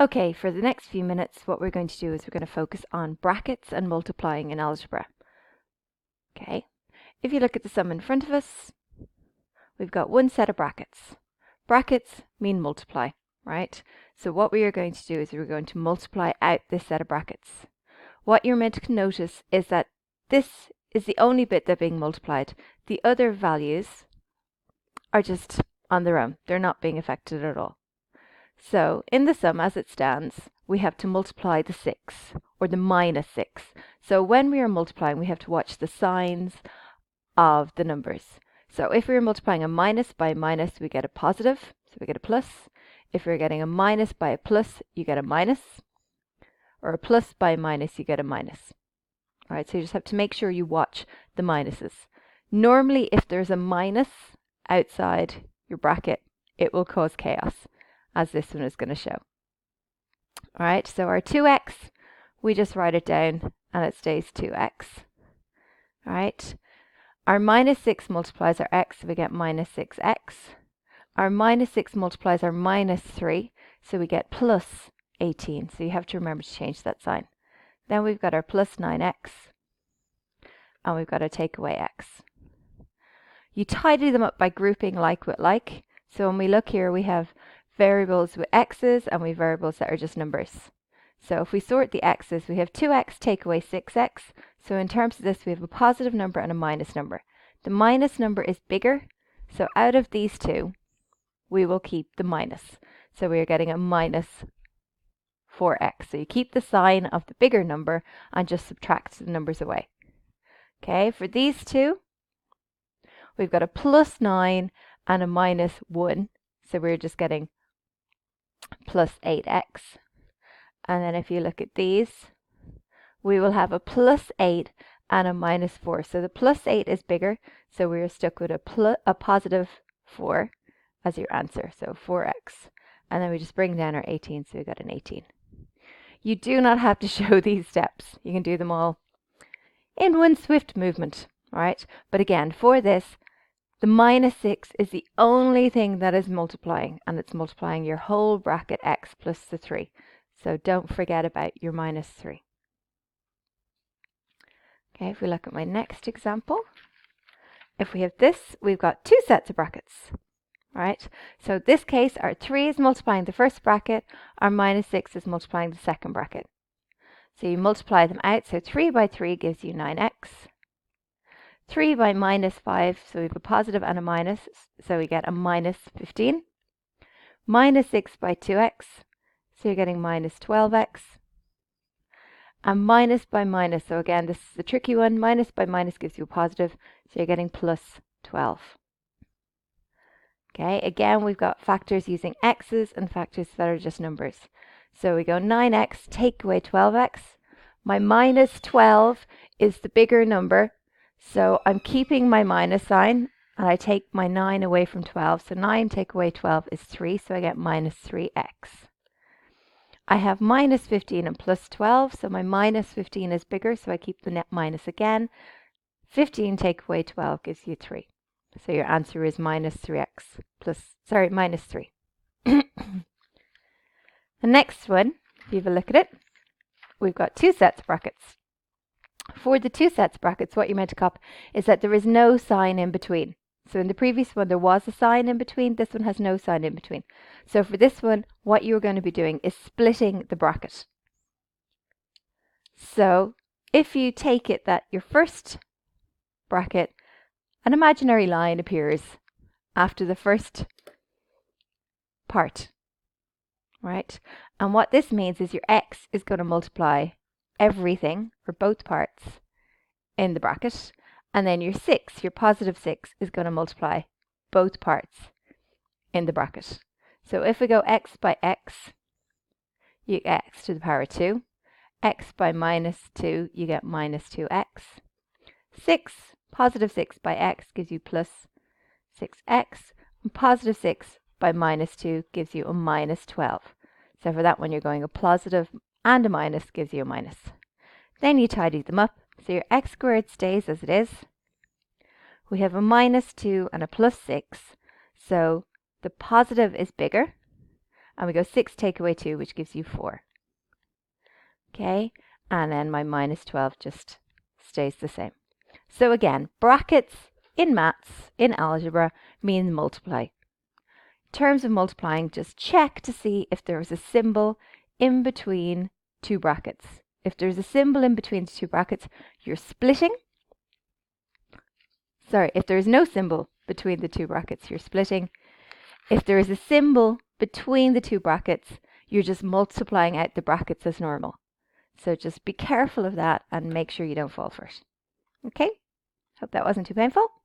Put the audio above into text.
Okay, for the next few minutes, what we're going to do is we're going to focus on brackets and multiplying in algebra. Okay, if you look at the sum in front of us, we've got one set of brackets. Brackets mean multiply, right? So what we are going to do is we're going to multiply out this set of brackets. What you're meant to notice is that this is the only bit that's being multiplied. The other values are just on their own. They're not being affected at all. So in the sum as it stands, we have to multiply the 6 or the minus 6. So when we are multiplying, we have to watch the signs of the numbers. So if we're multiplying a minus by a minus, we get a positive, so we get a plus. If we're getting a minus by a plus, you get a minus. Or a plus by a minus, you get a minus. All right, so you just have to make sure you watch the minuses. Normally, if there's a minus outside your bracket, it will cause chaos, as this one is going to show. All right, so our 2x, we just write it down and it stays 2x. All right, our minus 6 multiplies our x, so we get minus 6x. Our minus 6 multiplies our minus 3, so we get plus 18. So you have to remember to change that sign. Then we've got our plus 9x, and we've got our take away x. You tidy them up by grouping like with like. So when we look here, we have variables with x's and we have variables that are just numbers. So if we sort the x's, we have 2x take away 6x. So in terms of this, we have a positive number and a minus number. The minus number is bigger, so out of these two, we will keep the minus. So we are getting a minus 4x. So you keep the sign of the bigger number and just subtract the numbers away. Okay, for these two, we've got a plus 9 and a minus 1. So we're just getting plus 8x. And then if you look at these, we will have a plus 8 and a minus 4. So the plus 8 is bigger, so we're stuck with a positive 4 as your answer, so 4x. And then we just bring down our 18, so we got an 18. You do not have to show these steps. You can do them all in one swift movement, all right? But again, for this, the minus 6 is the only thing that is multiplying, and it's multiplying your whole bracket x plus the 3. So don't forget about your minus 3. Okay, if we look at my next example, if we have this, we've got two sets of brackets. All right, so in this case, our 3 is multiplying the first bracket, our minus 6 is multiplying the second bracket. So you multiply them out, so 3 by 3 gives you 9x. 3 by minus 5, so we have a positive and a minus, so we get a minus 15. Minus 6 by 2x, so you're getting minus 12x. And minus by minus, so again, this is the tricky one. Minus by minus gives you a positive, so you're getting plus 12. Okay, again, we've got factors using x's and factors that are just numbers. So we go 9x, take away 12x. My minus 12 is the bigger number, so I'm keeping my minus sign, and I take my 9 away from 12. So 9 take away 12 is 3, so I get minus 3x. I have minus 15 and plus 12, so my minus 15 is bigger, so I keep the net minus again. 15 take away 12 gives you 3. So your answer is minus 3x minus 3. The next one, if you have a look at it, we've got two sets of brackets. For the two sets of brackets, what you're meant to copy is that there is no sign in between. So in the previous one, there was a sign in between. This one has no sign in between. So for this one, what you're going to be doing is splitting the bracket. So if you take it that your first bracket, an imaginary line appears after the first part, right? And what this means is your x is going to multiply everything, or both parts, in the bracket. And then your 6, your positive 6, is going to multiply both parts in the bracket. So if we go x by x, you get x to the power 2. X by minus 2, you get minus 2x. 6, positive 6 by x gives you plus 6x. And positive 6 by minus 2 gives you a minus 12. So for that one, you're going a positive and a minus gives you a minus. Then you tidy them up. So your x squared stays as it is. We have a minus 2 and a plus 6. So the positive is bigger And we go 6 take away 2, which gives you 4. Okay, and then my minus 12 just stays the same. So again, brackets in maths, in algebra, mean multiply. In terms of multiplying, just check to see if there is a symbol in between two brackets. If there's a symbol in between the two brackets, you're splitting. Sorry, if there is no symbol between the two brackets, you're splitting. If there is a symbol between the two brackets, you're just multiplying out the brackets as normal. So just be careful of that and make sure you don't fall for it. Okay? Hope that wasn't too painful.